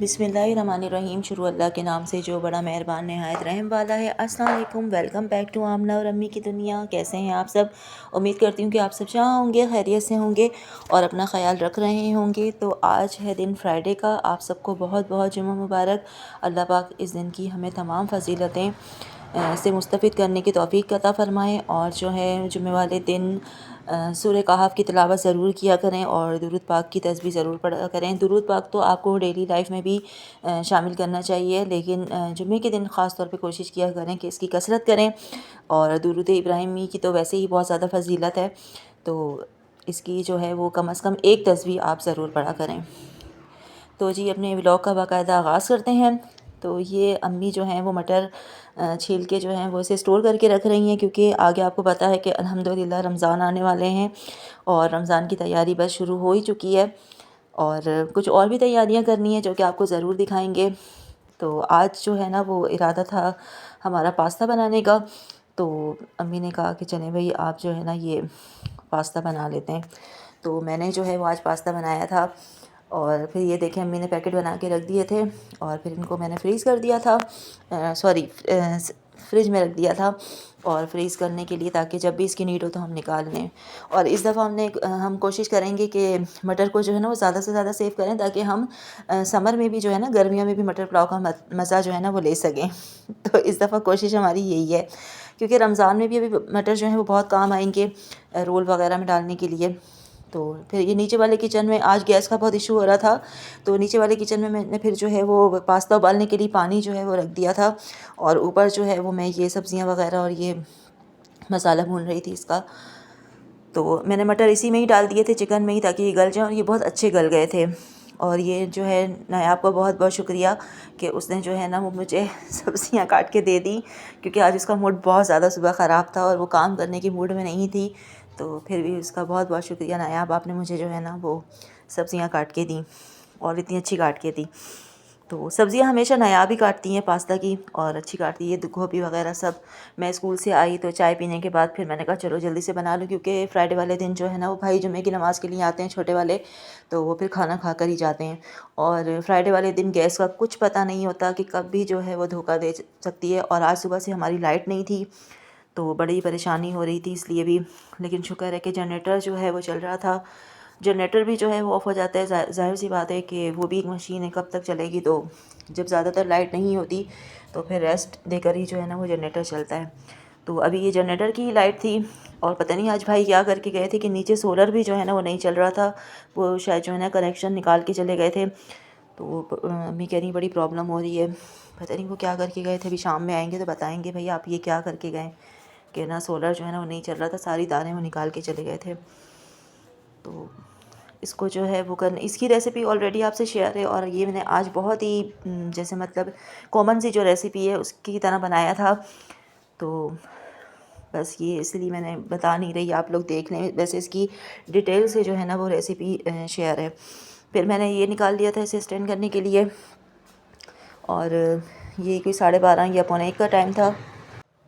बिस्मिल्लाहिर्रहमानिर्रहीम। शुरू अल्लाह के नाम से जो बड़ा मेहरबान नहायत रहम वाला है। अस्सलाम वालेकुम, वेलकम बैक टू आमना और अम्मी की दुनिया। कैसे हैं आप सब? उम्मीद करती हूँ कि आप सब जहाँ होंगे खैरियत से होंगे और अपना ख्याल रख रहे होंगे। तो आज है दिन फ्राइडे का। आप सबको बहुत बहुत जुम्मा मुबारक। अल्लाह पाक इस दिन की हमें तमाम फ़जीलतें से मुस्तफ़िद करने की तौफ़ीक अता फ़रमाएँ। और जो है जुम्मे वाले दिन सूरह कहफ की तिलावत ज़रूर किया करें और दुरूद पाक की तस्बीह ज़रूर पढ़ा करें। दुरूद पाक तो आपको डेली लाइफ में भी शामिल करना चाहिए, लेकिन जुम्मे के दिन ख़ास तौर पे कोशिश किया करें कि इसकी कसरत करें। और दुरूद इब्राहिमी की तो वैसे ही बहुत ज़्यादा फ़जीलत है, तो इसकी जो है वो कम से कम एक तस्बीह आप ज़रूर पढ़ा करें। तो जी अपने व्लॉग का बाकायदा आगाज़ करते हैं। तो ये अम्मी जो हैं वो मटर छील के जो हैं वो इसे स्टोर करके रख रही हैं, क्योंकि आगे आपको पता है कि अल्हम्दुलिल्लाह रमज़ान आने वाले हैं और रमज़ान की तैयारी बस शुरू हो ही चुकी है और कुछ और भी तैयारियां करनी है जो कि आपको ज़रूर दिखाएंगे। तो आज जो है ना वो इरादा था हमारा पास्ता बनाने का। तो अम्मी ने कहा कि चलें भाई आप जो है ना ये पास्ता बना लेते हैं। तो मैंने जो है वो आज पास्ता बनाया था और फिर ये देखें अम्मी ने पैकेट बना के रख दिए थे और फिर इनको मैंने फ्रीज़ कर दिया था, फ्रिज में रख दिया था और फ्रीज़ करने के लिए, ताकि जब भी इसकी नीड हो तो हम निकाल लें। और इस दफ़ा हम कोशिश करेंगे कि मटर को जो है ना वो ज़्यादा से ज़्यादा सेव करें, ताकि हम समर में भी जो है ना गर्मियों में भी मटर पुलाव का मज़ा जो है ना वो ले सकें। तो इस दफ़ा कोशिश हमारी यही है, क्योंकि रमज़ान में भी अभी मटर जो है वो बहुत काम आएंगे रोल वगैरह में डालने के लिए। तो फिर ये नीचे वाले किचन में आज गैस का बहुत इशू हो रहा था, तो नीचे वाले किचन में मैंने फिर जो है वो पास्ता उबालने के लिए पानी जो है वो रख दिया था और ऊपर जो है वो मैं ये सब्ज़ियाँ वगैरह और ये मसाला भून रही थी इसका। तो मैंने मटर इसी में ही डाल दिए थे चिकन में ही, ताकि ये गल जाए, और ये बहुत अच्छे गल गए थे। और ये जो है नायाब का बहुत बहुत शुक्रिया कि उसने जो है ना वो मुझे सब्ज़ियाँ काट के दे दी, क्योंकि आज उसका मूड बहुत ज़्यादा सुबह ख़राब था और वो काम करने की मूड में नहीं थी। तो फिर भी उसका बहुत बहुत शुक्रिया नायाब, आपने मुझे जो है ना वो सब्ज़ियाँ काट के दी और इतनी अच्छी काट के दी। तो सब्ज़ियाँ हमेशा नायाब ही काटती हैं पास्ता की, और अच्छी काटती है गोभी वगैरह सब। मैं स्कूल से आई तो चाय पीने के बाद फिर मैंने कहा चलो जल्दी से बना लूँ, क्योंकि फ्राइडे वाले दिन जो है ना वो भाई जुम्मे की नमाज़ के लिए आते हैं छोटे वाले, तो वो फिर खाना खा कर ही जाते हैं। और फ्राइडे वाले दिन गैस का कुछ पता नहीं होता कि कब भी जो है वो धोखा दे सकती है। और आज सुबह से हमारी लाइट नहीं थी, तो बड़ी परेशानी हो रही थी इसलिए भी। लेकिन शुक्र है कि जनरेटर जो है वो चल रहा था। जनरेटर भी जो है वो ऑफ़ हो जाता है, ज़ाहिर सी बात है कि वो भी एक मशीन है, कब तक चलेगी। तो जब ज़्यादातर लाइट नहीं होती तो फिर रेस्ट देकर ही जो है ना वो जनरेटर चलता है। तो अभी ये जनरेटर की ही लाइट थी और पता नहीं आज भाई क्या करके गए थे कि नीचे सोलर भी जो है ना वो नहीं चल रहा था, वो शायद जो है ना कनेक्शन निकाल के चले गए थे। तो अम्मी कह रही बड़ी प्रॉब्लम हो रही है, पता नहीं वो क्या करके गए थे। अभी शाम में आएंगे तो बताएंगे भाई आप ये क्या करके गए, कि ना सोलर जो है ना वो नहीं चल रहा था, सारी तारें वो निकाल के चले गए थे। तो इसको जो है वो करने, इसकी रेसिपी ऑलरेडी आपसे शेयर है, और ये मैंने आज बहुत ही जैसे मतलब कॉमन सी जो रेसिपी है उसकी तरह बनाया था। तो बस ये इसलिए मैंने बता नहीं रही, आप लोग देख लें। वैसे इसकी डिटेल से जो है ना वो रेसिपी शेयर है। फिर मैंने ये निकाल लिया था इसे स्टैंड करने के लिए, और ये कोई 12:30 या पौने 1 का टाइम था।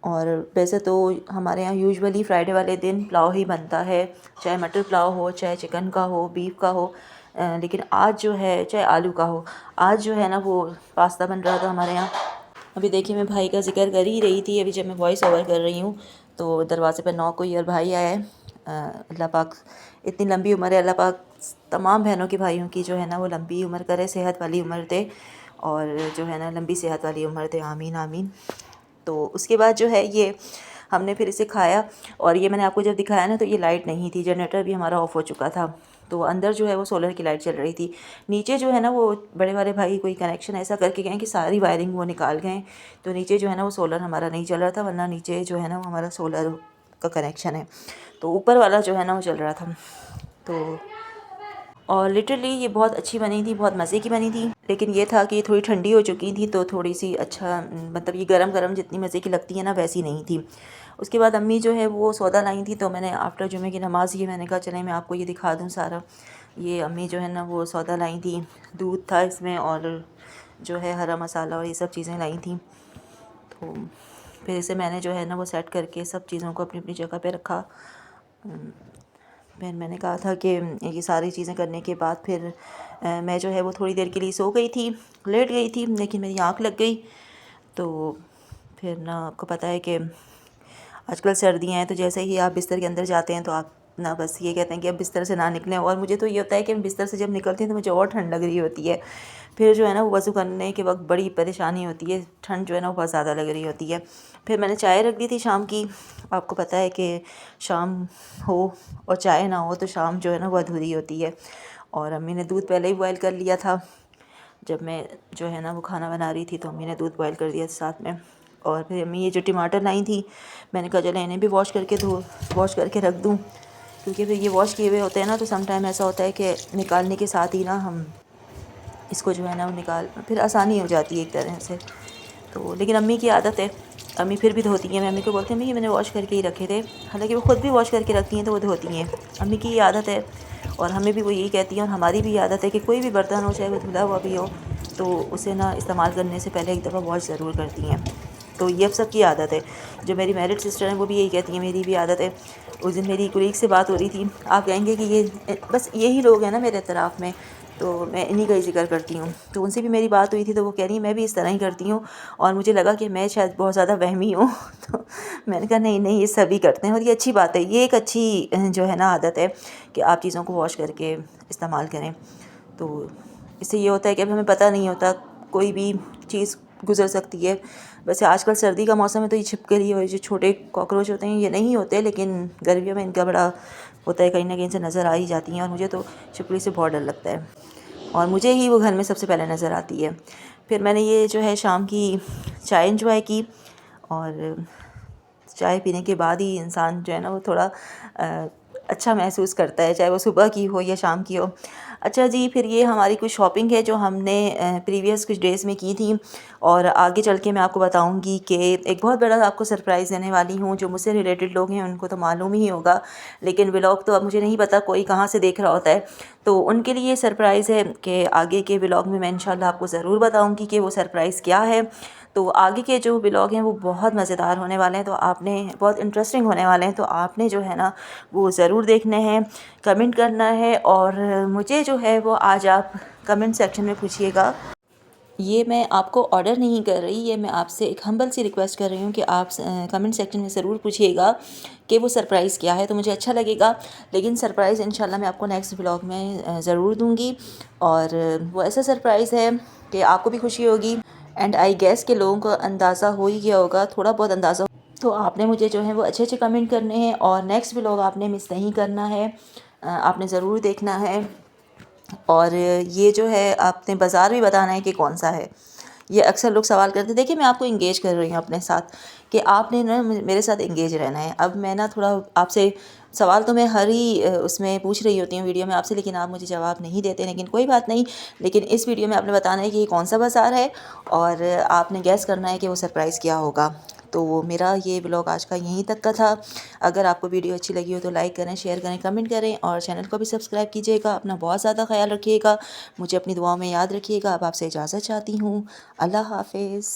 और वैसे तो हमारे यहाँ यूजुअली फ्राइडे वाले दिन पुलाव ही बनता है, चाहे मटर पुलाव हो, चाहे चिकन का हो, बीफ का हो। लेकिन आज जो है चाहे आलू का हो, आज जो है ना वो पास्ता बन रहा था हमारे यहाँ। अभी देखिए मैं भाई का जिक्र कर ही रही थी, अभी जब मैं वॉइस ओवर कर रही हूँ तो दरवाज़े पर नॉक हुई और भाई आया है। अल्लाह पाक इतनी लंबी उम्र है, अल्लाह पाक तमाम बहनों की भाइयों की जो है ना वो लंबी उम्र करे, सेहत वाली उम्र दे, और जो है ना लंबी सेहत वाली उम्र दे, आमीन आमीन। तो उसके बाद जो है ये हमने फिर इसे खाया। और ये मैंने आपको जब दिखाया ना तो ये लाइट नहीं थी, जनरेटर भी हमारा ऑफ़ हो चुका था, तो अंदर जो है वो सोलर की लाइट चल रही थी। नीचे जो है ना वो बड़े वाले भाई कोई कनेक्शन ऐसा करके गए कि सारी वायरिंग वो निकाल गए, तो नीचे जो है ना वो सोलर हमारा नहीं चल रहा था, वरना नीचे जो है ना वो हमारा सोलर का कनेक्शन है, तो ऊपर वाला जो है ना वो चल रहा था। तो और लिटरली ये बहुत अच्छी बनी थी, बहुत मज़े की बनी थी। लेकिन ये था कि ये थोड़ी ठंडी हो चुकी थी, तो थोड़ी सी अच्छा मतलब ये गरम गरम जितनी मज़े की लगती है ना वैसी नहीं थी। उसके बाद अम्मी जो है वो सौदा लाई थी, तो मैंने आफ्टर जुमे की नमाज़ ये मैंने कहा चले मैं आपको ये दिखा दूँ सारा। ये अम्मी जो है ना वो सौदा लाई थी, दूध था इसमें और जो है हरा मसाला और ये सब चीज़ें लाई थी। तो फिर इसे मैंने जो है ना वो सेट करके सब चीज़ों को अपनी अपनी जगह पे रखा। फिर मैंने कहा था कि ये सारी चीज़ें करने के बाद फिर मैं जो है वो थोड़ी देर के लिए सो गई थी, लेट गई थी, लेकिन मेरी आँख लग गई। तो फिर ना आपको पता है कि आजकल सर्दियाँ हैं, तो जैसे ही आप बिस्तर के अंदर जाते हैं तो आप ना बस ये कहते हैं कि अब बिस्तर से ना निकलें। और मुझे तो ये होता है कि बिस्तर से जब निकलती हूँ तो मुझे और ठंड लग रही होती है। फिर जो है ना वो वज़ू करने के वक्त बड़ी परेशानी होती है, ठंड जो है ना वो बहुत ज़्यादा लग रही होती है। फिर मैंने चाय रख दी थी शाम की। आपको पता है कि शाम हो और चाय ना हो तो शाम जो है ना वो अधूरी होती है। और अम्मी ने दूध पहले ही बॉयल कर लिया था। जब मैं जो है ना वो खाना बना रही थी तो अम्मी ने दूध बॉयल कर दिया साथ में। और फिर अम्मी ये जो टमाटर लाई थी, मैंने कहा चलो इन्हें भी वॉश करके रख दूँ, क्योंकि फिर ये वॉश किए हुए होते हैं ना तो सम टाइम ऐसा होता है कि निकालने के साथ ही ना हम इसको जो है ना वो निकाल फिर आसानी हो जाती है एक तरह से। तो लेकिन अम्मी की आदत है, अम्मी फिर भी धोती हैं। मैं अम्मी को बोलती हूँ अम्मी ये मैंने वॉश करके ही रखे थे, हालांकि वो ख़ुद भी वॉश करके रखती हैं तो वो धोती हैं। अम्मी की ये आदत है और हमें भी वो यही कहती हैं, और हमारी भी आदत है कि कोई भी बर्तन हो चाहे वो धुला हुआ भी हो तो उसे ना इस्तेमाल करने से पहले एक दफ़ा वॉश ज़रूर करती हैं। तो ये अब सबकी आदत है। जो मेरी मैरिड सिस्टर हैं वो भी यही कहती हैं, मेरी भी आदत है। उस दिन मेरी कोलीग से बात हो रही थी, आप कहेंगे कि ये बस यही लोग हैं ना मेरे इतराफ़ में, तो मैं इन्हीं का ही ज़िक्र करती हूँ। तो उनसे भी मेरी बात हुई थी तो वो कह रही मैं भी इस तरह ही करती हूँ, और मुझे लगा कि मैं शायद बहुत ज़्यादा वहमी हूँ। तो मैंने कहा नहीं नहीं, ये सभी करते हैं और ये अच्छी बात है। ये एक अच्छी जो है ना आदत है कि आप चीज़ों को वॉश करके इस्तेमाल करें। तो इससे ये होता है कि अब हमें पता नहीं होता, कोई भी चीज़ गुजर सकती है। वैसे आजकल सर्दी का मौसम है तो ये छिपकली और जो छोटे कॉकरोच होते हैं ये नहीं होते, लेकिन गर्मियों में इनका बड़ा होता है, कहीं ना कहीं से नज़र आ ही जाती हैं। और मुझे तो छिपकली से बहुत डर लगता है और मुझे ही वो घर में सबसे पहले नज़र आती है। फिर मैंने ये जो है शाम की चाय इंजॉय की, और चाय पीने के बाद ही इंसान जो है ना वो थोड़ा अच्छा महसूस करता है, चाहे वो सुबह की हो या शाम की हो। अच्छा जी, फिर ये हमारी कुछ शॉपिंग है जो हमने प्रीवियस कुछ डेज़ में की थी, और आगे चल के मैं आपको बताऊंगी कि एक बहुत बड़ा आपको सरप्राइज़ देने वाली हूँ। जो मुझसे रिलेटेड लोग हैं उनको तो मालूम ही होगा, लेकिन व्लॉग तो अब मुझे नहीं पता कोई कहाँ से देख रहा होता है, तो उनके लिए सरप्राइज़ है कि आगे के व्लॉग में मैं इंशाल्लाह आपको ज़रूर बताऊँगी कि वो सरप्राइज़ क्या है। तो आगे के जो व्लॉग हैं वो बहुत मज़ेदार होने वाले हैं, तो आपने बहुत इंटरेस्टिंग होने वाले हैं, तो आपने जो है ना वो ज़रूर देखने हैं, कमेंट करना है। और मुझे जो है वो आज आप कमेंट सेक्शन में पूछिएगा। ये मैं आपको ऑर्डर नहीं कर रही, ये मैं आपसे एक हम्बल सी रिक्वेस्ट कर रही हूँ कि आप कमेंट सेक्शन में ज़रूर पूछिएगा कि वो सरप्राइज़ क्या है, तो मुझे अच्छा लगेगा। लेकिन सरप्राइज़ इंशाल्लाह मैं आपको नेक्स्ट व्लॉग में ज़रूर दूँगी, और वो ऐसा सरप्राइज़ है कि आपको भी खुशी होगी। एंड आई गेस के लोगों को अंदाज़ा हो ही गया होगा, थोड़ा बहुत अंदाज़ा। तो आपने मुझे जो है वो अच्छे अच्छे कमेंट करने हैं, और नेक्स्ट व्लॉग आपने मिस नहीं करना है, आपने ज़रूर देखना है। और ये जो है आपने बाज़ार भी बताना है कि कौन सा है। ये अक्सर लोग सवाल करते हैं। देखिए मैं आपको इंगेज कर रही हूँ अपने साथ, कि आपने ना मेरे साथ इंगेज रहना है। अब मैं ना थोड़ा आपसे सवाल तो मैं हर ही उसमें पूछ रही होती हूँ वीडियो में आपसे, लेकिन आप मुझे जवाब नहीं देते, लेकिन कोई बात नहीं। लेकिन इस वीडियो में आपने बताना है कि ये कौन सा बाज़ार है, और आपने गैस करना है कि वो सरप्राइज़ क्या होगा। तो वो मेरा ये व्लॉग आज का यहीं तक का था। अगर आपको वीडियो अच्छी लगी हो तो लाइक करें, शेयर करें, कमेंट करें, और चैनल को भी सब्सक्राइब कीजिएगा। अपना बहुत ज़्यादा ख्याल रखिएगा, मुझे अपनी दुआओं में याद रखिएगा। अब आपसे इजाज़त चाहती हूँ। अल्लाह हाफ़िज़।